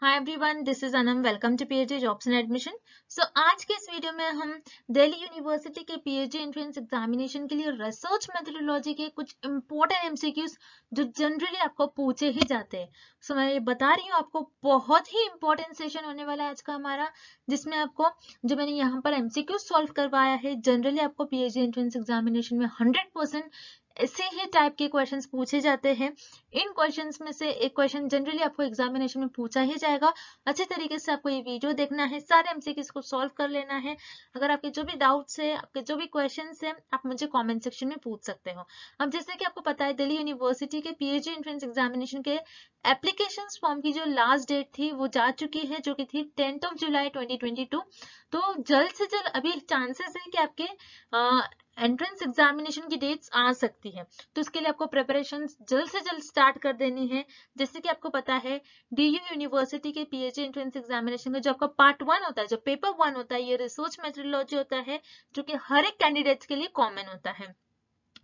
Hi everyone, this is Anam. Welcome to PhD jobs and admission. So आज के इस video में हम दिल्ली यूनिवर्सिटी के पीएचडी एंट्रेंस एग्जामिनेशन के लिए रिसर्च मेथोडोलॉजी के कुछ इंपॉर्टेंट एमसीक्यूज जो जनरली आपको पूछे ही जाते हैं। सो मैं ये बता रही हूँ, आपको बहुत ही इंपॉर्टेंट सेशन होने वाला है आज का हमारा, जिसमें आपको जो मैंने यहाँ पर एमसीक्यूज सॉल्व करवाया है, जनरली आपको पीएचडी एंट्रेंस एग्जामिनेशन में 100% ऐसे ही टाइप के क्वेश्चंस पूछे जाते हैं। इन क्वेश्चंस में से एक क्वेश्चन जनरली आपको एग्जामिनेशन में पूछा ही जाएगा। अच्छे तरीके से आपको ये वीडियो देखना है, सारे एमसीक्यूज को सॉल्व कर लेना है। अगर आपके जो भी डाउट्स है, आपके जो भी क्वेश्चंस है, आप मुझे कमेंट सेक्शन में पूछ सकते हो। अब जैसे कि आपको पता है, दिल्ली यूनिवर्सिटी के पीएचडी एंट्रेंस एग्जामिनेशन के एप्लीकेशन फॉर्म की जो लास्ट डेट थी वो जा चुकी है, जो कि थी 10 जुलाई 2022। तो जल्द से जल्द अभी चांसेस है कि आपके एंट्रेंस एग्जामिनेशन की डेट्स आ सकती है। तो इसके लिए आपको प्रिपरेशन जल्द से जल्द स्टार्ट कर देनी है। जैसे कि आपको पता है, डीयू यूनिवर्सिटी के पीएचडी एंट्रेंस एग्जामिनेशन में जो आपका पार्ट 1 होता है, जो पेपर 1 होता है, ये रिसर्च मेथोडोलॉजी होता है, जो कि हर एक कैंडिडेट्स के लिए कॉमन होता है।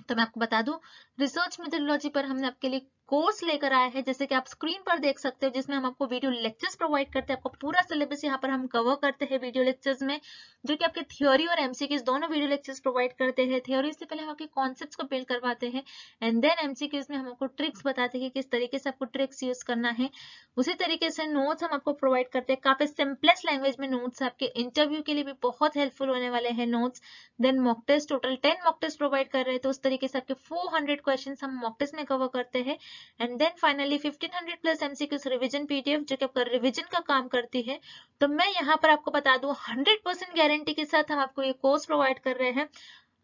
तो मैं आपको बता दूं, रिसर्च मेथोडोलॉजी पर हमने आपके लिए कोर्स लेकर आया है, जैसे कि आप स्क्रीन पर देख सकते हो, जिसमें हम आपको वीडियो लेक्चर्स प्रोवाइड करते हैं। आपको पूरा सिलेबस यहाँ पर हम कवर करते हैं वीडियो लेक्चर्स में, जो कि आपके थ्योरी और एमसीक्यूज दोनों वीडियो लेक्चर्स प्रोवाइड करते हैं। थ्योरी से पहले हम आपके कॉन्सेप्ट्स को बिल्ड करवाते हैं, एंड देन एमसीक्यूज में हम आपको ट्रिक्स बताते हैं कि किस तरीके से आपको ट्रिक्स यूज करना है। उसी तरीके से नोट्स हम आपको प्रोवाइड करते हैं, काफी सिंपलेस्ट लैंग्वेज में नोट्स, आपके इंटरव्यू के लिए भी बहुत हेल्पफुल होने वाले हैं notes. Then mock test, total 10 mock test provide कर रहे हैं, तो उस तरीके से आपके 400 क्वेश्चंस हम मॉक टेस्ट में कवर करते हैं। And then finally 1500 plus MCQs revision PDF, जो कि आपका रिवीजन का काम करती है। तो मैं यहाँ पर आपको बता दूं, 100% गारंटी के साथ हम आपको ये कोर्स प्रोवाइड कर रहे हैं।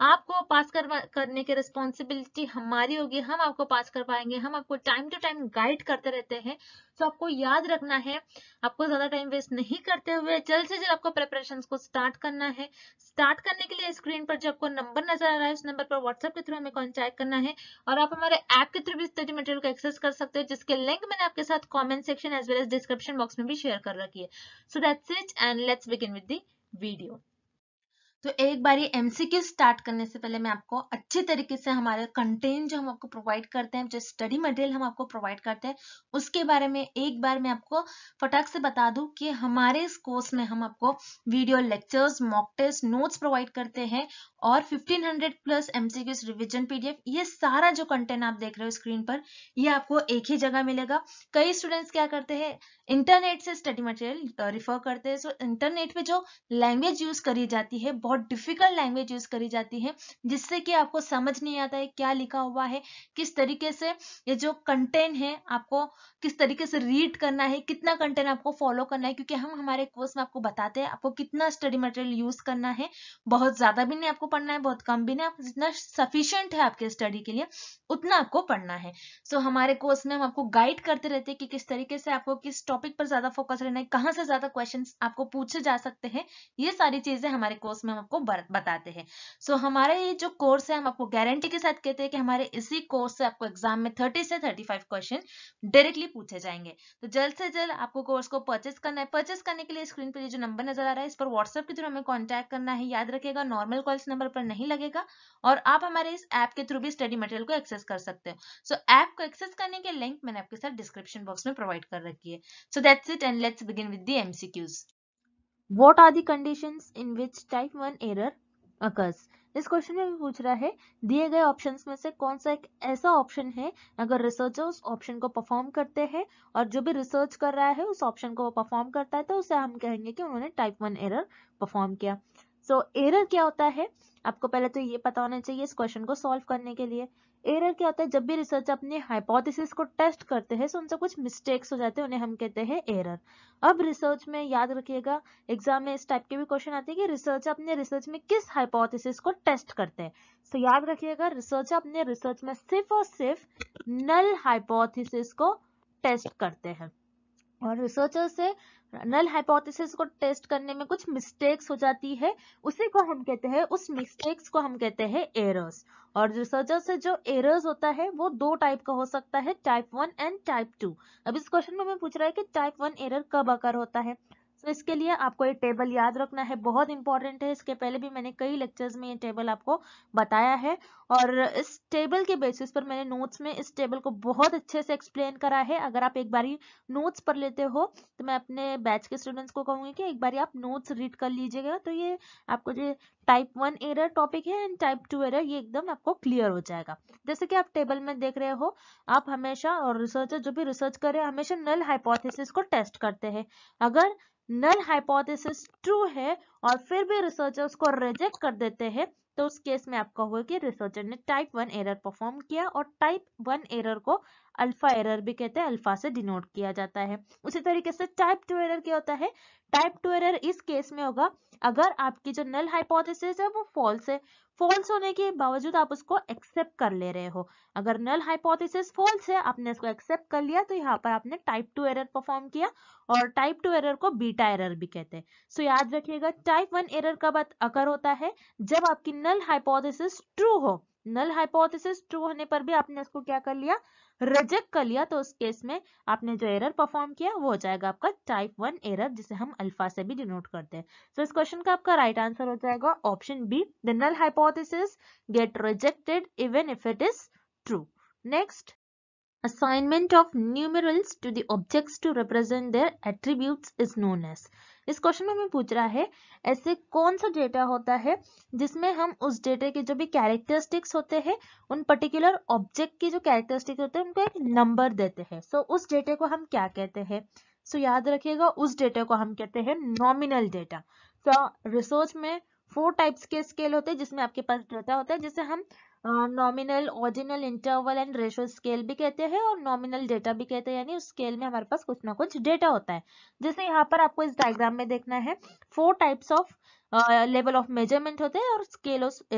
आपको पास करने की रिस्पॉन्सिबिलिटी हमारी होगी, हम आपको पास करवाएंगे, हम आपको टाइम टू टाइम गाइड करते रहते हैं। तो आपको याद रखना है, आपको ज्यादा टाइम वेस्ट नहीं करते हुए जल्द से जल्द आपको प्रिपरेशंस को स्टार्ट करना है। स्टार्ट करने के लिए स्क्रीन पर जो आपको नंबर नजर आ रहा है, उस नंबर पर व्हाट्सएप के थ्रू हमें कॉन्टैक्ट करना है, और आप हमारे ऐप के थ्रू भी स्टडी मटेरियल को एक्सेस कर सकते हो, जिसके लिंक मैंने आपके साथ comment section as well as description box में भी शेयर कर रखी है। So that's it, and let's begin with the video. तो एक बार ये एमसीक्यू स्टार्ट करने से पहले मैं आपको अच्छे तरीके से हमारे कंटेंट जो हम आपको प्रोवाइड करते हैं, जो स्टडी मटेरियल हम आपको प्रोवाइड करते हैं, उसके बारे में एक बार मैं आपको फटाक से बता दूं कि हमारे इस कोर्स में हम आपको video lectures, mock test, notes provide करते हैं, और 1500 प्लस एमसीक्यूज रिविजन पीडीएफ। ये सारा जो कंटेंट आप देख रहे हो स्क्रीन पर, ये आपको एक ही जगह मिलेगा। कई स्टूडेंट्स क्या करते हैं, इंटरनेट से स्टडी मटेरियल रिफर करते हैं। सो इंटरनेट पे जो लैंग्वेज यूज करी जाती है, बहुत डिफिकल्ट लैंग्वेज यूज करी जाती है, जिससे कि आपको समझ नहीं आता है क्या लिखा हुआ है, किस तरीके से ये जो कंटेंट है आपको किस तरीके से रीड करना है, कितना कंटेंट आपको फॉलो करना है। क्योंकि हम हमारे कोर्स में आपको बताते हैं आपको कितना स्टडी मटेरियल यूज करना है। बहुत ज्यादा भी नहीं आपको पढ़ना है, बहुत कम भी नहीं, आपको जितना सफिशिएंट है आपके स्टडी के लिए उतना आपको पढ़ना है। सो हमारे कोर्स में हम आपको गाइड करते रहते हैं कि किस तरीके से आपको किस टॉपिक पर ज्यादा फोकस रहना है, कहाँ से ज्यादा क्वेश्चन आपको पूछे जा सकते हैं। ये सारी चीजें हमारे कोर्स में हम आपको बताते हैं। सो हमारा ये जो कोर्स है, हम आपको गारंटी के साथ कहते हैं कि हमारे इसी कोर्स से आपको एग्जाम में 30 से 35 क्वेश्चन डायरेक्टली पूछे जाएंगे। तो जल्द से जल्द आपको कोर्स को परचेस करना है। परचेस करने के लिए स्क्रीन पर ये जो नंबर नजर आ रहा है, इस पर व्हाट्सएप के थ्रू हमें कॉन्टैक्ट करना है। याद रखिएगा, नॉर्मल कॉल्स नंबर पर नहीं लगेगा, और आप हमारे इस ऐप के थ्रू भी स्टडी मटेरियल को एक्सेस कर सकते हो। सो ऐप को एक्सेस करने के लिंक मैंने आपके साथ डिस्क्रिप्शन बॉक्स में प्रोवाइड कर रखी है। So that's it, and let's begin with the MCQs. What are the conditions in which type 1 error occurs? इस क्वेश्चन में भी पूछ रहा है, दिए गए ऑप्शंस में से कौन सा एक ऐसा ऑप्शन है, अगर रिसर्चर उस ऑप्शन को परफॉर्म करते हैं और जो भी रिसर्च कर रहा है उस ऑप्शन को परफॉर्म करता है, तो उसे हम कहेंगे कि उन्होंने टाइप 1 एरर परफॉर्म किया। सो एरर क्या होता है, आपको पहले तो ये पता होना चाहिए इस क्वेश्चन को सॉल्व करने के लिए। एरर क्या होता है, जब भी रिसर्चर अपने हाइपोथेसिस को टेस्ट करते हैं तो उनसे कुछ मिस्टेक्स हो जाते हैं, उन्हें हम कहते हैं एरर। अब रिसर्च में याद रखिएगा, एग्जाम में इस टाइप के भी क्वेश्चन आते हैं कि रिसर्चर अपने रिसर्च में किस हाइपोथेसिस को टेस्ट करते हैं। तो याद रखिएगा, रिसर्चर अपने रिसर्च में सिर्फ और सिर्फ नल हाइपोथेसिस को टेस्ट करते हैं, और रिसर्चर से नल हाइपोथेसिस को टेस्ट करने में कुछ मिस्टेक्स हो जाती है, उसी को हम कहते हैं, उस मिस्टेक्स को हम कहते हैं एरर्स। और रिसर्चर से जो एरर्स होता है वो दो टाइप का हो सकता है, टाइप 1 एंड टाइप 2। अब इस क्वेश्चन में हमें पूछ रहा है कि टाइप 1 एरर कब अकर होता है। तो इसके लिए आपको ये टेबल याद रखना है, बहुत इंपॉर्टेंट है। इसके पहले भी मैंने कई लेक्चर्स में ये टेबल आपको बताया है और इस टेबल के बेसिस पर मैंने नोट्स में इस टेबल को बहुत अच्छे से एक्सप्लेन करा है। अगर आप एक बारी नोट्स पढ़ लेते हो तो मैं अपने बैच के स्टूडेंट्स को कहूंगी कि एक बारी आप नोट्स रीड कर लीजिएगा, तो ये आपको जो टाइप 1 एरर टॉपिक है एंड टाइप 2 एरर ये एकदम आपको क्लियर हो जाएगा। जैसे कि आप टेबल में देख रहे हो, आप हमेशा, और रिसर्चर जो भी रिसर्च करे हमेशा नल हाइपोथेसिस को टेस्ट करते हैं। अगर नल हाइपोथेसिस ट्रू है और फिर भी रिसर्चर उसको रिजेक्ट कर देते हैं, तो उस केस में आपका होगा कि रिसर्चर ने टाइप 1 एरर परफॉर्म किया। और टाइप 1 एरर को अल्फा एरर भी कहते हैं, अल्फा से डिनोट किया जाता है। उसी तरीके से टाइप 2 एरर क्या होता है? टाइप 2 एरर इस केस में होगा अगर आपकी जो नल हाइपोथेसिस है वो फॉल्स है, फॉल्स होने के बावजूद आप उसको एक्सेप्ट कर ले रहे हो। अगर नल हाइपोथेसिस फॉल्स है, आपने इसको एक्सेप्ट कर लिया, तो यहाँ पर आपने टाइप 2 एरर परफॉर्म किया। और टाइप 2 एरर को बीटा एरर भी कहते हैं। सो याद रखिएगा, टाइप 1 एरर कब अकर होता है? जब आपकी नल हाइपोथेसिस ट्रू हो। नल हाइपोथेसिस ट्रू होने पर भी आपने इसको क्या कर लिया? रिजेक्ट कर लिया, तो उस केस में आपने जो एरर परफॉर्म किया वो हो जाएगा आपका टाइप 1 एरर, जिसे हम अल्फा से भी डिनोट करते हैं। सो इस क्वेश्चन का आपका राइट आंसर हो जाएगा option B, the null hypothesis get rejected even if it is true. Next, assignment of numerals to the objects to represent their attributes is known as। इस क्वेश्चन में हमें पूछ रहा है ऐसे कौन सा डेटा होता है जिसमें हम उस डेटा के जो भी कैरेक्टरिस्टिक्स होते हैं, उन पर्टिकुलर ऑब्जेक्ट की जो कैरेक्टरिस्टिक होते हैं उनको एक नंबर देते हैं। सो उस डेटा को हम क्या कहते हैं? सो याद रखिएगा, उस डेटा को हम कहते हैं नॉमिनल डेटा। सो रिसर्च में 4 टाइप्स के स्केल होते हैं जिसमें आपके पास डेटा होता है, जिसे हम nominal, ordinal, interval and ratio scale भी कहते हैं और नॉमिनल डेटा भी कहते हैं। यानी उस स्केल में हमारे पास कुछ ना कुछ डेटा होता है। जैसे यहाँ पर आपको इस डायग्राम में देखना है, 4 types of level of measurement होते हैं और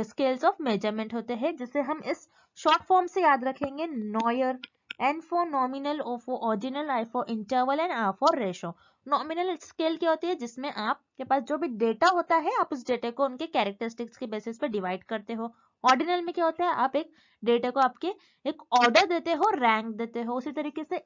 स्केल्स ऑफ मेजरमेंट होते हैं, जिसे हम इस शॉर्ट फॉर्म से याद रखेंगे NOIR. N for nominal, O for ordinal, I for interval and R for ratio. Nominal scale क्या होती है? जिसमें आपके पास जो भी डेटा होता है आप उस डेटा को उनके कैरेक्टरिस्टिक्स के बेसिस पे डिवाइड करते हो। ऑर्डिनल में क्या होता है? आप एक डेटा को आपके एक ऑर्डर देते हो, रैंक देते हो। उसी तरीके से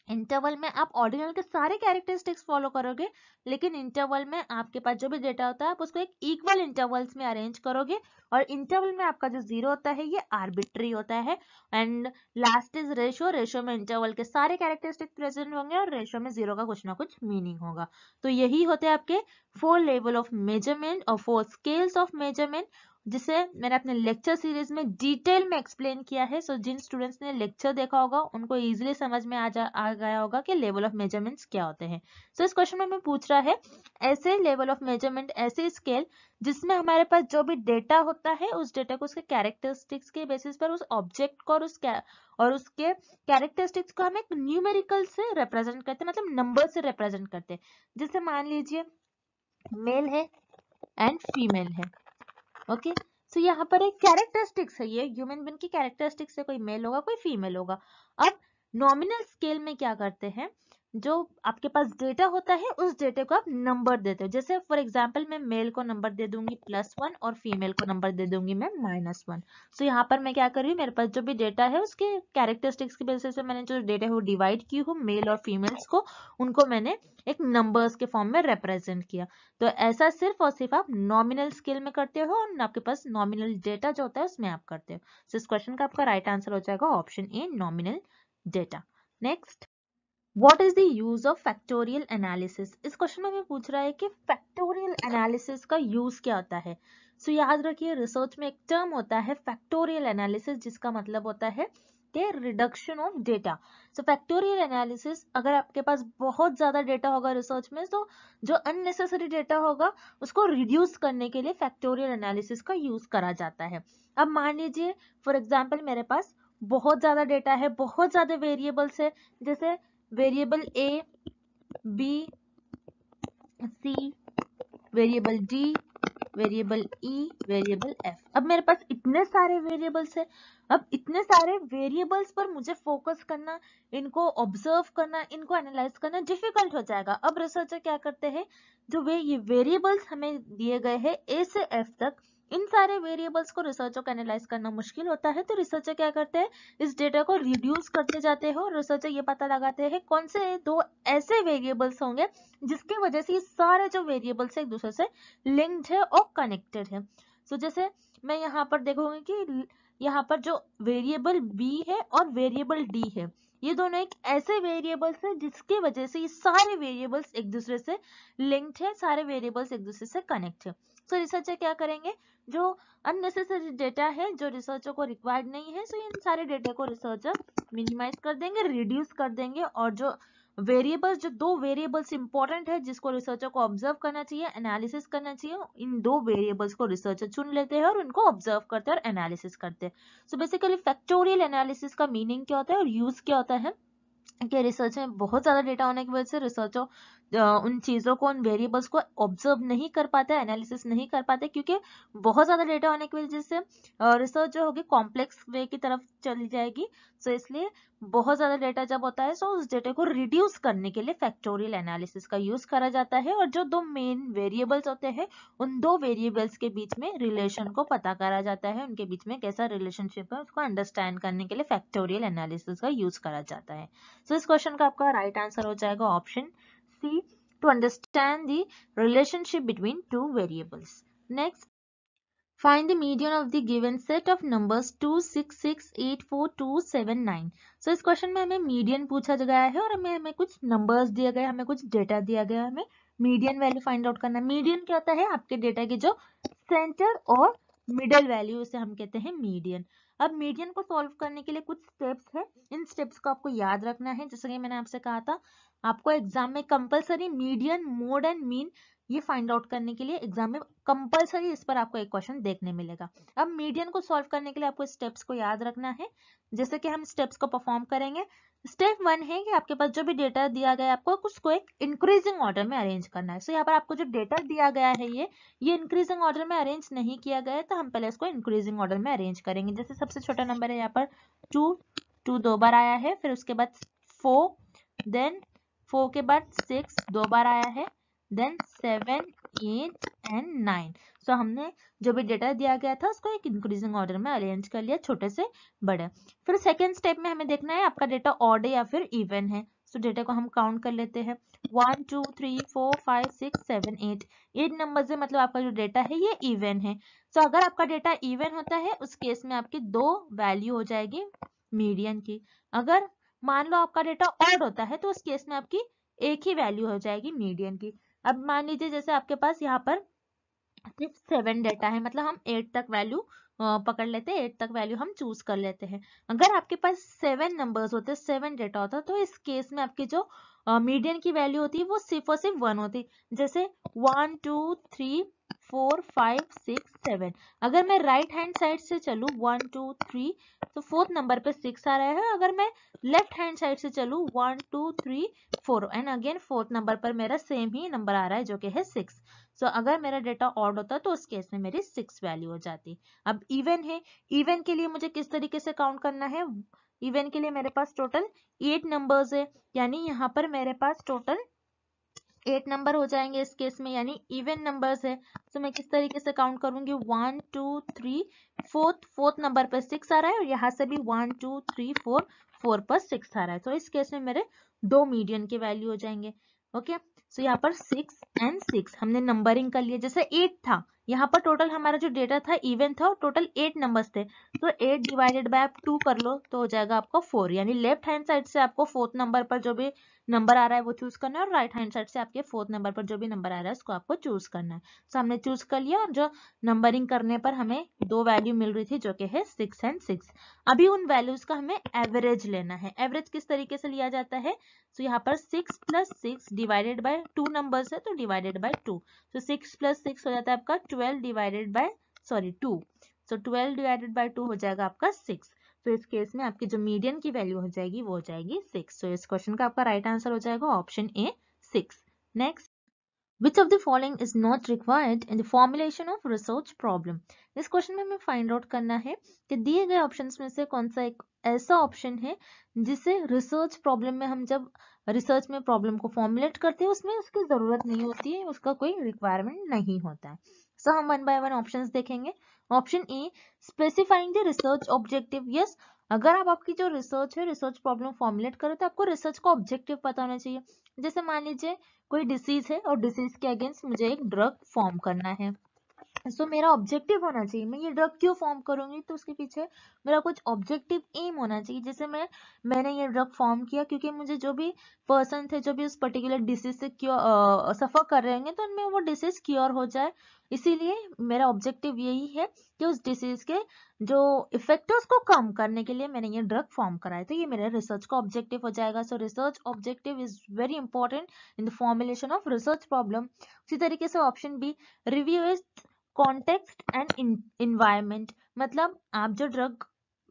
इंटरवल में आप ऑर्डिनल के सारे कैरेक्टरिस्टिक्स फॉलो करोगे, लेकिन इंटरवल में आपके पास जो भी डेटा होता है आप उसको एक इक्वल इंटरवल्स में अरेंज करोगे। और इंटरवल में आपका जो जीरो होता है ये आर्बिट्री होता है। And last is ratio. Ratio में इंटरवल के सारे कैरेक्टरिस्टिक्स प्रेजेंट होंगे और रेशो में जीरो का कुछ ना कुछ मीनिंग होगा। तो यही होते हैं आपके 4 लेवल ऑफ मेजरमेंट और 4 स्केल्स ऑफ मेजरमेंट, जिसे मैंने अपने लेक्चर सीरीज में डिटेल में एक्सप्लेन किया है। सो जिन स्टूडेंट्स ने लेक्चर देखा होगा उनको इजीली समझ में आ गया होगा कि लेवल ऑफ मेजरमेंट्स क्या होते हैं। सो इस क्वेश्चन में हमें पूछ रहा है ऐसे लेवल ऑफ मेजरमेंट, ऐसे स्केल जिसमें हमारे पास जो भी डेटा होता है उस डेटा को उसके कैरेक्टरिस्टिक्स के बेसिस पर उस ऑब्जेक्ट को और उसके कैरेक्टरिस्टिक्स को हम एक न्यूमेरिकल से रिप्रेजेंट करते हैं, मतलब नंबर से रिप्रेजेंट करते हैं। जैसे मान लीजिए मेल है एंड फीमेल है। ओके, सो यहाँ पर एक कैरेक्टरिस्टिक्स है, ये ह्यूमन बीइंग की कैरेक्टरिस्टिक्स है, कोई मेल होगा कोई फीमेल होगा। अब नॉमिनल स्केल में क्या करते हैं, जो आपके पास डेटा होता है उस डेटा को आप नंबर देते हो। जैसे फॉर एग्जांपल मैं मेल को नंबर दे दूंगी +1 और फीमेल को नंबर दे दूंगी मैं -1। सो यहाँ पर मैं क्या कर रही हूँ, मेरे पास जो भी डेटा है उसके कैरेक्टरिस्टिक्स की बेसिस पे मैंने जो डेटा है वो डिवाइड की हूँ मेल और फीमेल्स को, उनको मैंने एक नंबर्स के फॉर्म में रिप्रेजेंट किया। तो ऐसा सिर्फ और सिर्फ आप नॉमिनल स्केल में करते हो और आपके पास नॉमिनल डेटा जो होता है उसमें आप करते हो। सो इस क्वेश्चन का आपका राइट आंसर हो जाएगा option A, nominal data. Next, what is the use of factorial analysis. इस क्वेश्चन में हमें पूछ रहा है कि फैक्टोरियल एनालिसिस का यूज क्या होता है। सो याद रखिए, रिसर्च में एक टर्म होता है फैक्टोरियल एनालिसिस, जिसका मतलब होता है कि reduction of data. So factorial analysis, अगर आपके पास बहुत ज्यादा डेटा होगा रिसर्च में, तो जो अननेसेसरी डेटा होगा उसको रिड्यूस करने के लिए फैक्टोरियल एनालिसिस का यूज करा जाता है। अब मान लीजिए फॉर एग्जांपल मेरे पास बहुत ज्यादा डेटा है, बहुत ज्यादा वेरिएबल्स है, जैसे वेरिएबल ए, बी, सी, वेरिएबल डी, वेरिएबल ई, वेरिएबल एफ। अब मेरे पास इतने सारे वेरिएबल्स है। अब इतने सारे वेरिएबल्स पर मुझे फोकस करना, इनको ऑब्जर्व करना, इनको एनालाइज करना डिफिकल्ट हो जाएगा। अब रिसर्चर क्या करते हैं, जो ये वेरिएबल्स हमें दिए गए हैं ए से एफ तक, इन सारे वेरिएबल्स को रिसर्चर को एनालाइज करना मुश्किल होता है, तो रिसर्चर क्या करते हैं, इस डेटा को रिड्यूस करते जाते हैं और रिसर्चर ये पता लगाते हैं कौन से दो ऐसे वेरिएबल्स होंगे जिसकी वजह से ये सारे जो वेरिएबल्स एक दूसरे से लिंक्ड है और कनेक्टेड है। सो जैसे मैं यहाँ पर देखूंगी कि यहाँ पर जो वेरिएबल बी है और वेरिएबल डी है, ये दोनों एक ऐसे वेरिएबल्स है जिसकी वजह से ये सारे वेरिएबल्स एक दूसरे से लिंक्ड है, सारे वेरिएबल्स एक दूसरे से कनेक्ट है। सो रिसर्चर क्या करेंगे, जो अननेसेसरी डेटा है जो रिसर्चर को रिक्वायर्ड नहीं है, सो इन सारे डेटा को रिसर्चर मिनिमाइज कर देंगे, रिड्यूस कर देंगे, और जो वेरिएबल्स, जो दो वेरिएबल्स इंपॉर्टेंट है जिसको रिसर्चर को ऑब्जर्व करना चाहिए, एनालिसिस करना चाहिए, इन दो वेरिएबल्स को रिसर्चर चुन लेते हैं और उनको ऑब्जर्व करते हैं और एनालिसिस करते हैं। सो बेसिकली फैक्टोरियल एनालिसिस का मीनिंग क्या होता है और यूज क्या होता है कि रिसर्च में बहुत ज्यादा डेटा होने की वजह से रिसर्चर उन चीजों को, उन वेरिएबल्स को ऑब्जर्व नहीं कर पाते, एनालिसिस नहीं कर पाते, क्योंकि बहुत ज्यादा डेटा होने की वजह से रिसर्च जो होगी कॉम्प्लेक्स वे की तरफ चली जाएगी। सो इसलिए बहुत ज्यादा डेटा जब होता है, सो उस डेटा को रिड्यूस करने के लिए फैक्टोरियल एनालिसिस का यूज करा जाता है, और जो दो मेन वेरिएबल्स होते हैं उन दो वेरिएबल्स के बीच में रिलेशन को पता करा जाता है, उनके बीच में कैसा रिलेशनशिप है उसको अंडरस्टैंड करने के लिए फैक्टोरियल एनालिसिस का यूज करा जाता है। सो इस क्वेश्चन का आपका राइट आंसर हो जाएगा option C, to understand the relationship between two variables. Next, find the median of the given set of numbers 2, 6, 6, 8, 4, 2, 7, 9। सो इस क्वेश्चन में हमें मीडियन पूछा गया है और हमें कुछ नंबर्स दिए गए, हमें कुछ डेटा दिया गया है, हमें मीडियन वैल्यू फाइंड आउट करना है। मीडियन क्या होता है, आपके डेटा की जो सेंटर और मिडल वैल्यू, उसे हम कहते हैं मीडियन। अब मीडियन को सॉल्व करने के लिए कुछ स्टेप्स है, इन स्टेप्स को आपको याद रखना है। जैसे कि मैंने आपसे कहा था, आपको एग्जाम में compulsory median, mode and mean ये फाइंड आउट करने के लिए एग्जाम में कंपलसरी इस पर आपको एक क्वेश्चन देखने मिलेगा। अब मीडियन को सॉल्व करने के लिए आपको स्टेप्स को याद रखना है। जैसे कि हम स्टेप्स को परफॉर्म करेंगे। स्टेप 1 है कि आपके पास जो भी डेटा दिया गया है आपको उसको एक इंक्रीजिंग ऑर्डर में अरेंज करना है। सो यहाँ पर आपको जो डेटा दिया गया है ये इंक्रीजिंग ऑर्डर में अरेंज नहीं किया गया है, तो हम पहले इसको इंक्रीजिंग ऑर्डर में अरेंज करेंगे। जैसे सबसे छोटा नंबर है यहाँ पर 2 दो बार आया है, फिर उसके बाद 4, देन 4 के बाद 6 दो बार आया है, देन 7, 8 एंड 9। सो हमने जो भी डेटा दिया गया था उसको एक इंक्रीजिंग ऑर्डर में अरेंज कर लिया, छोटे से बड़े। फिर सेकेंड स्टेप में हमें देखना है आपका डेटा ऑड है या फिर इवन है। सो डेटा को हम काउंट कर लेते हैं, 1, 2, 3, 4, 5, 6, 7, 8 नंबर से, मतलब आपका जो डेटा है ये इवन है। सो अगर आपका डेटा इवन होता है उस केस में आपकी दो वैल्यू हो जाएगी मीडियन की। अगर मान लो आपका डेटा ऑड होता है तो उस केस में आपकी एक ही वैल्यू हो जाएगी मीडियन की। अब मान लीजिए जैसे आपके पास यहाँ पर सिर्फ 7 डेटा है, मतलब हम 8 तक वैल्यू पकड़ लेते हैं, 8 तक वैल्यू हम चूज कर लेते हैं। अगर आपके पास 7 नंबर्स होते, 7 डेटा होता, तो इस केस में आपकी जो मीडियन की वैल्यू होती है वो सिर्फ और सिर्फ 1 होती। जैसे 1, 2, 3, 4, 5, 6, 7। अगर मैं राइट हैंड साइड से चलूँ 1, 2, 3, तो फोर्थ नंबर पे 6 आ रहा है। अगर मैं लेफ्ट हैंड साइड से चलूँ 1, 2, 3, 4 एंड अगेन फोर्थ नंबर पर मेरा सेम ही नंबर आ रहा है जो कि है 6। सो अगर मेरा डेटा ऑड होता तो उस केस में मेरी 6 वैल्यू हो जाती। अब इवन है, इवन के लिए मुझे किस तरीके से काउंट करना है, इवन के लिए मेरे पास टोटल 8 नंबर्स है, यानी यहाँ पर मेरे पास टोटल 8 नंबर हो जाएंगे इस केस में, यानी इवन नंबर्स है। तो मैं किस तरीके से काउंट करूंगी, 1, 2, 3, फोर्थ नंबर पर 6 आ रहा है और यहाँ से भी 1, 2, 3, 4 पर 6 आ रहा है। तो इस केस में मेरे दो मीडियन के वैल्यू हो जाएंगे। ओके, सो यहाँ पर 6 एंड 6 हमने नंबरिंग कर लिया। जैसे 8 था, यहाँ पर टोटल हमारा जो डेटा था इवन था और टोटल 8 नंबर्स थे, तो 8 डिवाइडेड बाय आप 2 कर लो तो हो जाएगा आपका 4। यानी लेफ्ट हैंड साइड से आपको फोर्थ नंबर पर जो भी नंबर आ रहा है वो चूज करना है और राइट हैंड साइड से आपके फोर्थ नंबर पर जो भी नंबर आ रहा है उसको आपको चूज करना है। तो हमने चूज कर लिया और जो नंबरिंग करने पर हमें दो वैल्यू मिल रही थी जो कि है 6 एंड 6। अभी उन वैल्यूज का हमें एवरेज लेना है। एवरेज किस तरीके से लिया जाता है, तो यहाँ पर 6 + 6 डिवाइडेड बाय 2 नंबर्स है तो डिवाइडेड बाय 2। तो 6 + 6 हो जाता है आपका 12 divided by 2। So 12 divided by 2 हो जाएगा आपका 6। तो इस केस में आपकी जो मीडियन की वैल्यू हो जाएगी वो हो जाएगी 6। तो इस क्वेश्चन का आपका राइट आंसर हो जाएगा option A 6। Next, Which of the following is not required in the formulation of research problem? इस क्वेश्चन में हमें फाइंड आउट करना है कि दिए गए ऑप्शंस में से कौन सा एक ऐसा ऑप्शन है जिसे रिसर्च प्रॉब्लम में हम जब रिसर्च में प्रॉब्लम को फॉर्मुलेट करते हैं उसमें उसकी जरूरत नहीं होती है, उसका कोई रिक्वायरमेंट नहीं होता है। सो हम वन बाय वन ऑप्शंस देखेंगे। Option A, specifying the research objective. Yes, अगर आप आपकी जो रिसर्च है, रिसर्च प्रॉब्लम फॉर्मुलेट करो तो आपको रिसर्च का ऑब्जेक्टिव पता होना चाहिए। जैसे मान लीजिए कोई डिसीज है और डिसीज के अगेंस्ट मुझे एक ड्रग फॉर्म करना है, सो मेरा ऑब्जेक्टिव होना चाहिए, मैं ये ड्रग क्यों फॉर्म करूंगी तो उसके पीछे मेरा कुछ ऑब्जेक्टिव एम होना चाहिए। जैसे मैंने ये ड्रग फॉर्म किया क्योंकि मुझे जो भी पर्सन थे जो भी उस पर्टिकुलर डिसीज से क्योर सफर कर रहे होंगे तो उनमें वो डिसीज क्योर हो जाए, इसीलिए मेरा ऑब्जेक्टिव यही है कि उस डिसीज के जो इफेक्ट है उसको कम करने के लिए मैंने ये ड्रग फॉर्म कराया, तो ये मेरे रिसर्च का ऑब्जेक्टिव हो जाएगा। So research objective is very important in the formulation of research problem. उसी तरीके से option B, review is context and environment. मतलब आप जो ड्रग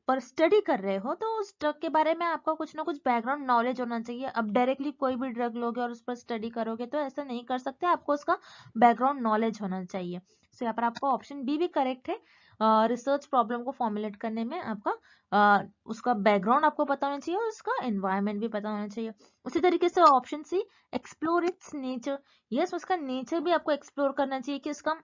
पर स्टडी कर रहे हो तो उस ड्रग के बारे में आपका कुछ ना कुछ बैकग्राउंड नॉलेज होना चाहिए। अब डायरेक्टली कोई भी ड्रग लोगे और उस पर स्टडी करोगे तो ऐसा नहीं कर सकते, आपको उसका बैकग्राउंड नॉलेज होना चाहिए। सो यहाँ पर आपका ऑप्शन बी भी करेक्ट है। रिसर्च प्रॉब्लम को फॉर्मुलेट करने में आपका उसका बैकग्राउंड आपको पता होना चाहिए और उसका एनवायरनमेंट भी पता होना चाहिए। उसी तरीके से option C, explore its nature. Yes, उसका नेचर भी आपको एक्सप्लोर करना चाहिए कि उसका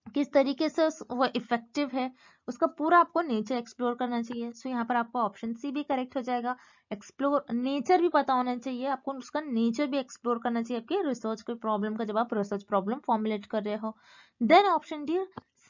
किस तरीके से वो इफेक्टिव है, उसका पूरा आपको नेचर एक्सप्लोर करना चाहिए। सो यहाँ पर आपका ऑप्शन सी भी करेक्ट हो जाएगा। एक्सप्लोर नेचर भी पता होना चाहिए आपको, उसका नेचर भी एक्सप्लोर करना चाहिए आपके रिसर्च के प्रॉब्लम का जब आप रिसर्च प्रॉब्लम फॉर्मुलेट कर रहे हो। Then option D,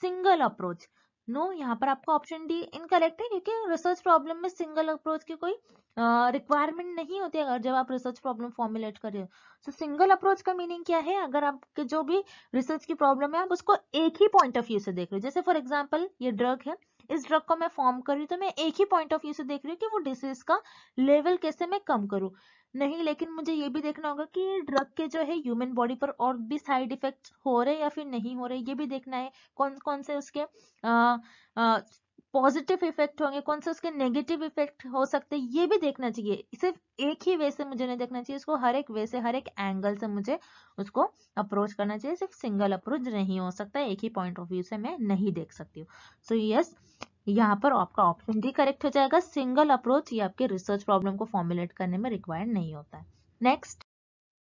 single approach. No, यहाँ पर आपका ऑप्शन डी इनकरेक्ट है क्योंकि रिसर्च प्रॉब्लम में सिंगल अप्रोच की कोई रिक्वायरमेंट नहीं होती अगर जब आप रिसर्च प्रॉब्लम फॉर्मुलेट कर रहे हो। सो सिंगल अप्रोच का मीनिंग क्या है, अगर आपके जो भी रिसर्च की प्रॉब्लम है आप उसको एक ही पॉइंट ऑफ व्यू से देख रहे हो। जैसे फॉर एग्जांपल ये ड्रग है, इस ड्रग को मैं फॉर्म कर रही हूँ तो मैं एक ही पॉइंट ऑफ व्यू से देख रही हूँ कि वो डिसीज का लेवल कैसे मैं कम करूँ, नहीं लेकिन मुझे ये भी देखना होगा कि ड्रग के जो है ह्यूमन बॉडी पर और भी साइड इफेक्ट्स हो रहे हैं या फिर नहीं हो रहे, ये भी देखना है। कौन कौन से उसके पॉजिटिव इफेक्ट होंगे, कौन से उसके नेगेटिव इफेक्ट हो सकते हैं, ये भी देखना चाहिए। सिर्फ एक ही वे से मुझे नहीं देखना चाहिए, इसको हर एक वे से, हर एक एंगल से मुझे उसको अप्रोच करना चाहिए। सिर्फ सिंगल अप्रोच नहीं हो सकता, एक ही पॉइंट ऑफ व्यू से मैं नहीं देख सकती हूँ। सो यस, यहाँ पर आपका ऑप्शन डी करेक्ट हो जाएगा। सिंगल अप्रोच ये आपके रिसर्च प्रॉब्लम को फॉर्मुलेट करने में रिक्वायर्ड नहीं होता है। Next,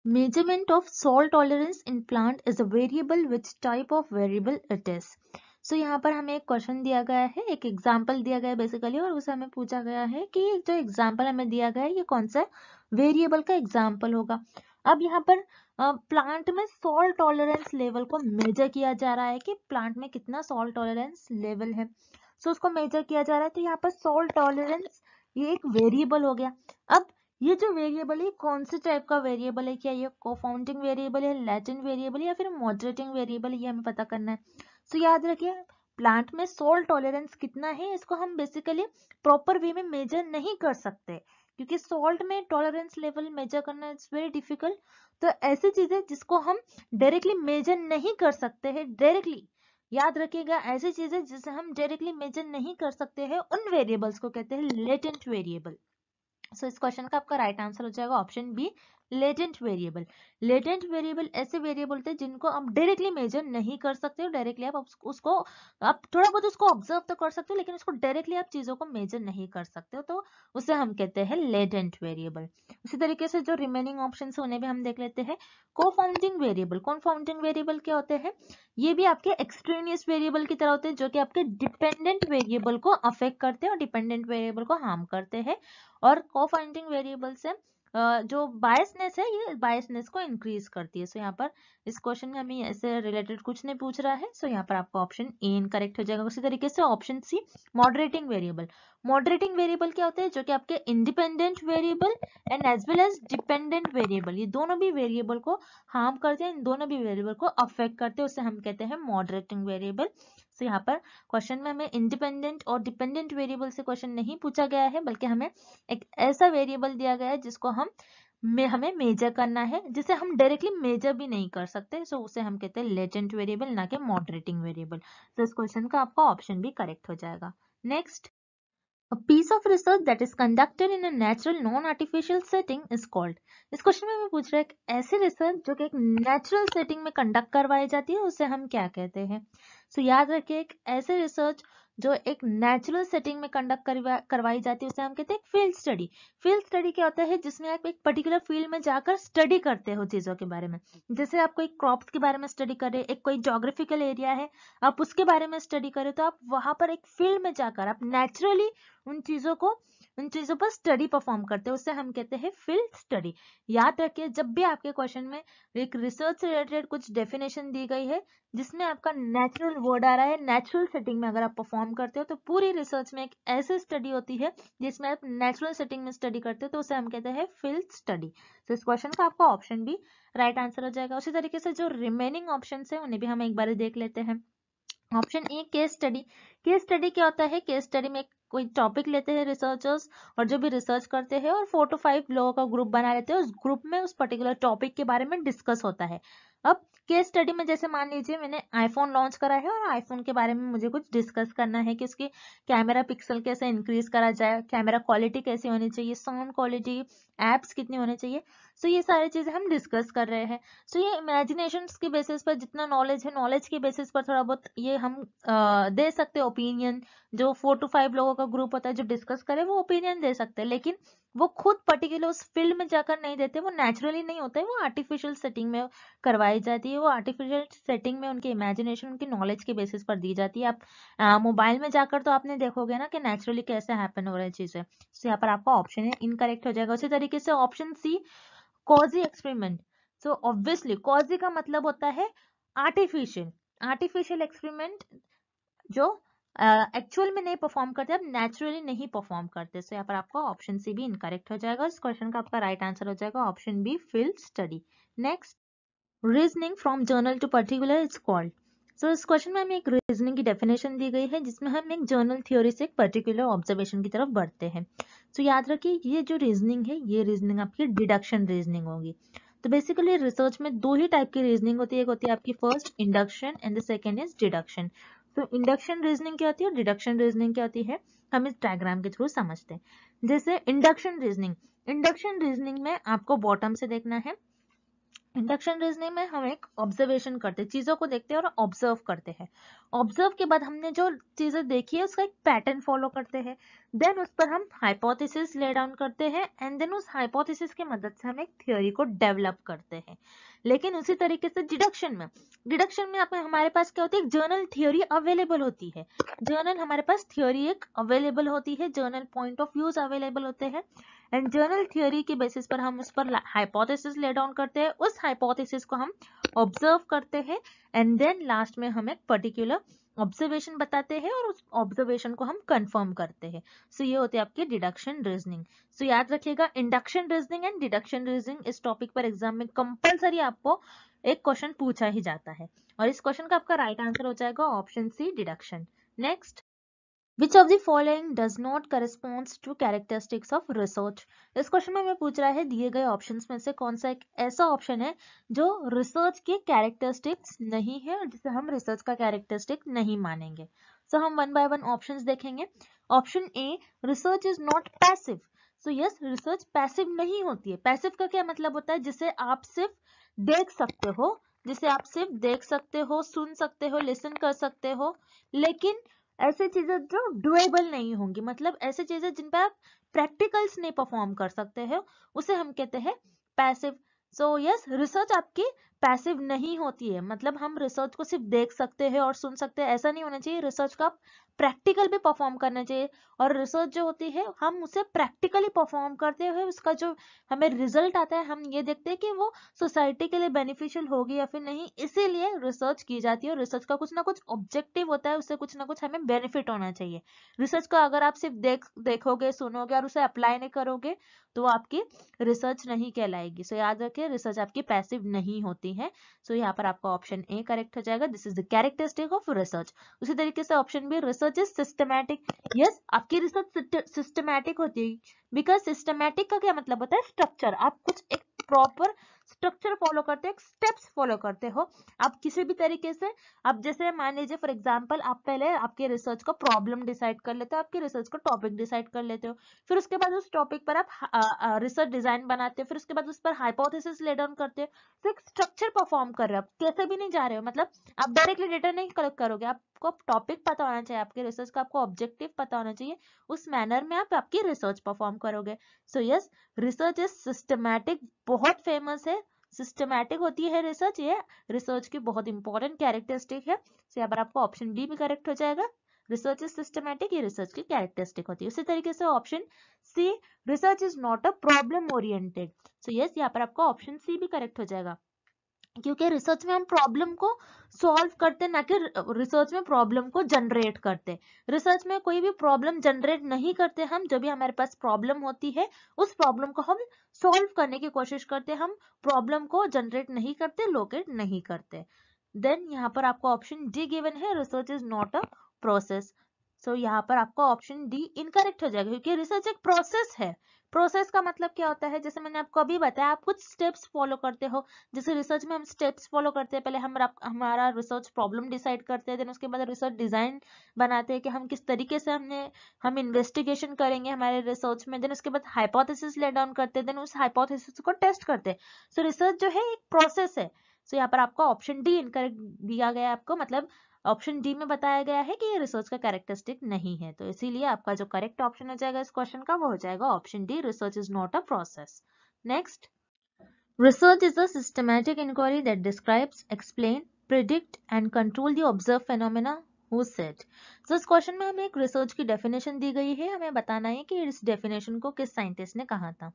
measurement of salt tolerance in plant is a variable, which type of variable it is। सो यहाँ पर हमें एक क्वेश्चन दिया गया है, एक एग्जाम्पल दिया गया है बेसिकली, और उसे हमें पूछा गया है कि जो एग्जाम्पल हमें दिया गया है ये कौन सा वेरिएबल का एग्जाम्पल होगा। अब यहाँ पर प्लांट में सॉल्ट टॉलरेंस लेवल को मेजर किया जा रहा है कि प्लांट में कितना सॉल्ट टॉलरेंस लेवल है। सो उसको मेजर किया जा रहा है, तो यहाँ पर सॉल्ट टॉलरेंस ये एक वेरिएबल हो गया। अब ये जो वेरिएबल है कौन से टाइप का वेरिएबल है, क्या ये कोफाउंडिंग वेरिएबल है, लैटेंट वेरिएबल है या फिर मॉडरेटिंग वेरिएबल है, ये हमें पता करना है। सो याद रखिए, प्लांट में सॉल्ट टॉलरेंस कितना है इसको हम बेसिकली प्रॉपर वे में मेजर नहीं कर सकते क्योंकि सॉल्ट में टॉलरेंस लेवल मेजर करना इट्स वेरी डिफिकल्ट। तो ऐसी चीजें जिसको हम डायरेक्टली मेजर नहीं कर सकते हैं, डायरेक्टली याद रखिएगा, ऐसी चीजें जिसे हम डायरेक्टली मेजर नहीं कर सकते हैं उन वेरिएबल्स को कहते हैं लेटेंट वेरिएबल। सो इस क्वेश्चन का आपका राइट आंसर हो जाएगा option B, latent variable. Latent variable ऐसे वेरिएबल होते हैं जिनको आप डायरेक्टली मेजर नहीं कर सकते हो, डायरेक्टली आप उसको आप थोड़ा बहुत उसको ऑब्जर्व तो कर सकते हो लेकिन उसको डायरेक्टली आप चीजों को मेजर नहीं कर सकते हो, तो उसे हम कहते हैं लेटेंट वेरिएबल। उसी तरीके से जो रिमेनिंग ऑप्शन है उन्हें भी हम देख लेते हैं। कोफाउंडिंग वेरिएबल, कोफाउंडिंग वेरिएबल क्या होते हैं, ये भी आपके एक्सट्रेनियस वेरिएबल की तरह होते हैं जो कि आपके डिपेंडेंट वेरिएबल को अफेक्ट करते हैं और डिपेंडेंट वेरिएबल को हार्म करते हैं। और कोफाउंडिंग वेरिएबल से जो बायसनेस है ये बायसनेस को इंक्रीज करती है। सो यहाँ पर इस क्वेश्चन में हमें ऐसे रिलेटेड कुछ नहीं पूछ रहा है, सो यहाँ पर आपका ऑप्शन ए इनकरेक्ट हो जाएगा। उसी तरीके से option C, moderating variable. Moderating variable क्या होते हैं, जो कि आपके independent variable and as well as dependent variable, ये दोनों भी वेरिएबल को हार्म करते हैं, इन दोनों भी वेरिएबल को अफेक्ट करते हैं, उसे हम कहते हैं मॉडरेटिंग वेरिएबल। सो यहाँ पर क्वेश्चन में हमें इंडिपेंडेंट और डिपेंडेंट वेरिएबल से क्वेश्चन नहीं पूछा गया है, बल्कि हमें एक ऐसा वेरिएबल दिया गया है जिसको हमें मेजर करना है, जिसे हम डायरेक्टली मेजर भी नहीं कर सकते, सो उसे हम कहते हैं लेटेंट वेरिएबल, ना कि मॉडरेटिंग वेरिएबल। तो इस क्वेश्चन का आपका ऑप्शन भी करेक्ट हो जाएगा। Next, A piece of research that is conducted in a natural non-artificial setting is called। इस क्वेश्चन में हमें पूछ रहा है कि ऐसी रिसर्च जो कि एक नेचुरल सेटिंग में कंडक्ट करवाई जाती है उसे हम क्या कहते हैं। सो याद रखिए, एक ऐसे रिसर्च जो एक नेचुरल सेटिंग में कंडक्ट करवाई जाती है उसे हम कहते हैं फील्ड स्टडी। फील्ड स्टडी क्या होता है, जिसमें आप एक पर्टिकुलर फील्ड में जाकर स्टडी करते हो चीजों के बारे में। जैसे आप कोई क्रॉप्स के बारे में स्टडी कर रहे, एक कोई जोग्राफिकल एरिया है आप उसके बारे में स्टडी करें, तो आप वहां पर एक फील्ड में जाकर आप नेचुरली उन चीजों पर स्टडी परफॉर्म करते हैं, उससे हम कहते हैं फील्ड स्टडी। याद रखिए, जब भी आपके क्वेश्चन में एक रिसर्च से रिलेटेड कुछ डेफिनेशन दी गई है जिसमें आपका नेचुरल वर्ड आ रहा है, नेचुरल सेटिंग में अगर आप परफॉर्म करते हो, तो पूरी रिसर्च में एक ऐसी स्टडी होती है जिसमें आप नेचुरल सेटिंग में स्टडी करते हो, तो उसे हम कहते हैं फील्ड स्टडी। तो इस क्वेश्चन का आपका ऑप्शन भी राइट आंसर हो जाएगा। उसी तरीके से जो रिमेनिंग ऑप्शन है उन्हें भी हम एक बार देख लेते हैं। Option A case study. Case study क्या होता है, केस स्टडी में कोई टॉपिक लेते हैं रिसर्चर्स, और जो भी रिसर्च करते हैं और 4 to 5 लोगों का ग्रुप बना लेते हैं, उस ग्रुप में उस पर्टिकुलर टॉपिक के बारे में डिस्कस होता है। अब केस स्टडी में जैसे मान लीजिए मैंने आईफोन लॉन्च करा है और आईफोन के बारे में मुझे कुछ डिस्कस करना है कि उसकी कैमरा पिक्सल कैसे इंक्रीज करा जाए, कैमरा क्वालिटी कैसी होनी चाहिए, साउंड क्वालिटी, एप्स कितने होने चाहिए। सो ये सारी चीजें हम डिस्कस कर रहे हैं। सो ये इमेजिनेशन के बेसिस पर जितना नॉलेज है, नॉलेज के बेसिस पर थोड़ा बहुत ये हम दे सकते हैं ओपिनियन। जो 4 to 5 लोगों का ग्रुप होता है जो डिस्कस करे वो ओपिनियन दे सकते हैं, लेकिन वो खुद पर्टिकुलर उस फील्ड में जाकर नहीं देते, वो नेचुरली नहीं होता है, वो आर्टिफिशियल सेटिंग में करवाई जाती है। वो आर्टिफिशियल सेटिंग में उनकी इमेजिनेशन, उनकी नॉलेज के बेसिस पर दी जाती है। आप मोबाइल में जाकर तो आपने देखोगे ना कि नेचुरली कैसे हैपन हो रही चीजें। तो यहाँ पर आपका ऑप्शन है इनकरेक्ट हो जाएगा। उसी तरीके से option C quasi experiment. So obviously quasi का मतलब होता है आर्टिफिशियल। आर्टिफिशियल एक्सपेरिमेंट जो एक्चुअल में नहीं परफॉर्म करते, अब नेचुरली नहीं परफॉर्म करते। सो यहाँ पर आपका ऑप्शन सी भी इनकरेक्ट हो जाएगा। इस क्वेश्चन का आपका राइट आंसर हो जाएगा option B field study. Next, reasoning from general to particular is called. So इस क्वेश्चन में हमें एक रीजनिंग की डेफिनेशन दी गई है जिसमें हम एक जर्नल थ्योरी से एक पर्टिकुलर ऑब्जर्वेशन की तरफ बढ़ते हैं। तो याद रखिए ये जो रीजनिंग है, ये रीजनिंग आपकी डिडक्शन रीजनिंग होगी। तो बेसिकली रिसर्च में दो ही टाइप की रीजनिंग होती है, एक होती है आपकी first induction and the second is deduction. तो इंडक्शन रीजनिंग क्या होती है और डिडक्शन रीजनिंग क्या होती है, हम इस डायग्राम के थ्रू समझते हैं। जैसे इंडक्शन रीजनिंग में आपको बॉटम से देखना है। इंडक्शन रीजनिंग में हम एक ऑब्जर्वेशन करते हैं, चीजों को देखते हैं और ऑब्जर्व करते हैं। ऑब्जर्व के बाद हमने जो चीजें देखी है उसका एक पैटर्न फॉलो करते हैं, देन उस पर हम हाइपोथेसिस ले डाउन करते हैं, एंड देन उस हाइपोथेसिस की मदद से हम एक थ्योरी को डेवलप करते हैं। लेकिन उसी तरीके से डिडक्शन में हमारे पास क्या होती है, जर्नल थ्योरी अवेलेबल होती है। जर्नल हमारे पास थ्योरी एक अवेलेबल होती है, general point of views available होते हैं, एंड जर्नल थ्योरी के बेसिस पर हम उस पर हाइपोथेसिस ले डाउन करते हैं, उस हाइपोथेसिस को हम ऑब्जर्व करते हैं, एंड देन लास्ट में हम एक पर्टिकुलर ऑब्जर्वेशन बताते हैं और उस ऑब्जर्वेशन को हम कंफर्म करते हैं। सो ये होती है आपकी डिडक्शन रीजनिंग। सो याद रखिएगा, induction reasoning and deduction reasoning इस टॉपिक पर एग्जाम में कंपलसरी आपको एक क्वेश्चन पूछा ही जाता है, और इस क्वेश्चन का आपका राइट आंसर हो जाएगा option C deduction. Next, Which of the following does not corresponds to characteristics of research? इस क्वेश्चन में हमें पूछ रहा है दिए गए ऑप्शंस में से कौन सा एक ऐसा ऑप्शन है जो रिसर्च के कैरेक्टरिस्टिक्स नहीं है और जिसे हम रिसर्च का कैरेक्टरिस्टिक नहीं मानेंगे। सो हम वन बाय वन ऑप्शंस देखेंगे। Option A, research is not passive. So yes, research passive नहीं होती है। पैसिव का क्या मतलब होता है, जिसे आप सिर्फ देख सकते हो, सुन सकते हो, लिसन कर सकते हो, लेकिन ऐसे चीजें जो डुएबल नहीं होंगी, मतलब ऐसे चीजें जिन पर आप प्रैक्टिकल्स नहीं परफॉर्म कर सकते हो, उसे हम कहते हैं पैसिव। सो यस, रिसर्च आपकी पैसिव नहीं होती है, मतलब हम रिसर्च को सिर्फ देख सकते हैं और सुन सकते हैं, ऐसा नहीं होना चाहिए। रिसर्च का प्रैक्टिकल भी परफॉर्म करना चाहिए, और रिसर्च जो होती है हम उसे प्रैक्टिकली परफॉर्म करते हुए उसका जो हमें रिजल्ट आता है, हम ये देखते हैं कि वो सोसाइटी के लिए बेनिफिशियल होगी या फिर नहीं, इसीलिए रिसर्च की जाती है। और रिसर्च का कुछ ना कुछ ऑब्जेक्टिव होता है, उससे कुछ ना कुछ हमें बेनिफिट होना चाहिए। रिसर्च का अगर आप सिर्फ देखोगे, सुनोगे और उसे अप्लाई नहीं करोगे, तो वो आपकी रिसर्च नहीं कहलाएगी। सो याद रखिए, रिसर्च आपकी पैसिव नहीं होती है। सो यहाँ पर आपका ऑप्शन ए करेक्ट हो जाएगा, this is the characteristic of research. उसी तरीके से option B, research is systematic. Yes, आपकी रिसर्च सिस्टमैटिक होती है, बिकॉज सिस्टमैटिक का क्या मतलब होता है, स्ट्रक्चर। आप कुछ एक प्रॉपर स्ट्रक्चर फॉलो करते हो, स्टेप्स फॉलो करते हो। आप किसी भी तरीके से, आप जैसे मान लीजिए फॉर एग्जांपल, आप पहले आपके रिसर्च का प्रॉब्लम डिसाइड कर लेते हो, आपके रिसर्च का टॉपिक डिसाइड कर लेते हो, फिर उसके बाद उस टॉपिक पर आप रिसर्च डिजाइन बनाते हो, फिर उसके बाद उस पर हाइपोथेसिस ले डाउन करते हो। तो एक स्ट्रक्चर परफॉर्म कर रहे हो, आप कैसे भी नहीं जा रहे हो, मतलब आप डायरेक्टली डेटा नहीं कलेक्ट करोगे, आपको टॉपिक पता होना चाहिए, आपके रिसर्च का आपको ऑब्जेक्टिव पता होना चाहिए, उस मैनर में आप आपकी रिसर्च परफॉर्म करोगे। So yes, research is systematic, बहुत फेमस है, सिस्टमैटिक होती है रिसर्च, ये रिसर्च की बहुत इंपॉर्टेंट कैरेक्टरिस्टिक है। तो यहाँ पर आपको ऑप्शन डी भी करेक्ट हो जाएगा, रिसर्च इज सिस्टमैटिक, ये रिसर्च की कैरेक्टरिस्टिक होती है। उसी तरीके से option C, research is not a problem oriented. So yes, यहाँ पर आपका ऑप्शन सी भी करेक्ट हो जाएगा, क्योंकि रिसर्च में हम प्रॉब्लम को सॉल्व करते, ना कि रिसर्च में प्रॉब्लम को जनरेट करते। रिसर्च में कोई भी प्रॉब्लम जनरेट नहीं करते हम, जब भी हमारे पास प्रॉब्लम होती है उस प्रॉब्लम को हम सॉल्व करने की कोशिश करते, हम प्रॉब्लम को जनरेट नहीं करते, लोकेट नहीं करते। देन यहाँ पर आपको ऑप्शन डी गिवन है, research is not a process. So यहाँ पर आपका ऑप्शन डी इनकरेक्ट हो जाएगा, क्योंकि रिसर्च एक प्रोसेस है। प्रोसेस का मतलब क्या होता है, जैसे मैंने आपको अभी बताया, आप कुछ स्टेप्स फॉलो करते हो। जैसे रिसर्च में हम स्टेप्स फॉलो करते हैं, पहले हम हमारा रिसर्च प्रॉब्लम डिसाइड करते हैं, देन उसके बाद रिसर्च डिजाइन बनाते हैं कि हम किस तरीके से हम इन्वेस्टिगेशन करेंगे हमारे रिसर्च में, देन उसके बाद हाइपोथेसिस ले डाउन करते हैं, देन उस हाइपोथेसिस को टेस्ट करते हैं। सो रिसर्च जो है एक प्रोसेस है। सो यहाँ पर आपका ऑप्शन डी इनकरेक्ट दिया गया है आपको, मतलब ऑप्शन डी में बताया गया है कि ये रिसर्च का कैरेक्टरिस्टिक नहीं है, तो इसीलिए आपका जो करेक्ट ऑप्शन हो जाएगा इस क्वेश्चन का, वो हो जाएगा option D, research is not a process. Next, research is a systematic inquiry that describes, explain, predict and control the observed phenomena who said। So, इस क्वेश्चन में हमें एक रिसर्च की डेफिनेशन दी गई है, हमें बताना है कि इस डेफिनेशन को किस साइंटिस्ट ने कहा था।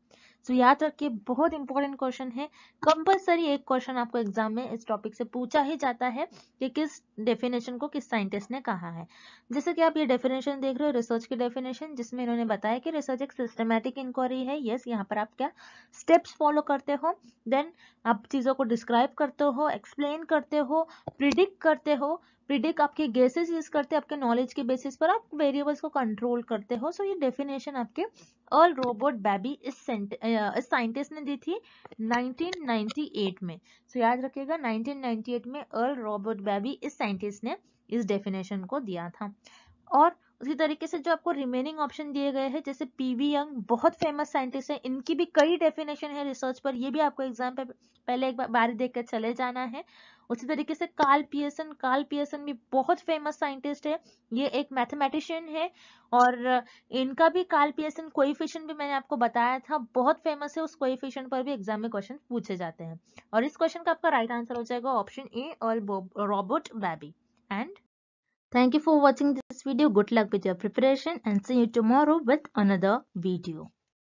सो याद रखिए, बहुत इंपॉर्टेंट क्वेश्चन है, कंपलसरी एक क्वेश्चन आपको एग्जाम में इस टॉपिक से पूछा ही जाता है कि किस डेफिनेशन को किस साइंटिस्ट ने कहा है। जैसे कि आप ये डेफिनेशन देख रहे हो, रिसर्च की डेफिनेशन, जिसमें इन्होंने बताया कि रिसर्च एक सिस्टमैटिक इंक्वायरी है। यस, यहाँ पर आप क्या स्टेप्स फॉलो करते हो, देन आप चीजों को डिस्क्राइब करते हो, एक्सप्लेन करते हो, प्रिडिक्ट करते हो, प्रिडिक्ट आपके गेसेस यूज करते हैं, आपके नॉलेज के बेसिस पर आप वेरिएबल्स को कंट्रोल करते हो। सो ये डेफिनेशन आपके अर्ल रॉबर्ट बेबी इस साइंटिस्ट ने दी थी 1998 में। सो याद रखिएगा, 1998 में अर्ल रॉबर्ट बेबी इस साइंटिस्ट ने इस डेफिनेशन को दिया था। और उसी तरीके से जो आपको रिमेनिंग ऑप्शन दिए गए हैं, जैसे पीवी यंग बहुत फेमस साइंटिस्ट है, इनकी भी कई डेफिनेशन है रिसर्च पर, ये भी आपको एग्जाम पे पहले एक बार देख कर चले जाना है। उसी तरीके से कार्ल पियर्सन भी बहुत फेमस साइंटिस्ट है, ये एक मैथमेटिशियन है, और इनका भी कार्ल पियर्सन कोएफिशिएंट भी मैंने आपको बताया था, बहुत फेमस है, उस कोएफिशिएंट पर भी एग्जाम में क्वेश्चन पूछे जाते हैं। और इस क्वेश्चन का आपका राइट आंसर हो जाएगा option A, Robert baby. And thank you for watching this video. Good luck with your preparation and see you tomorrow with another video.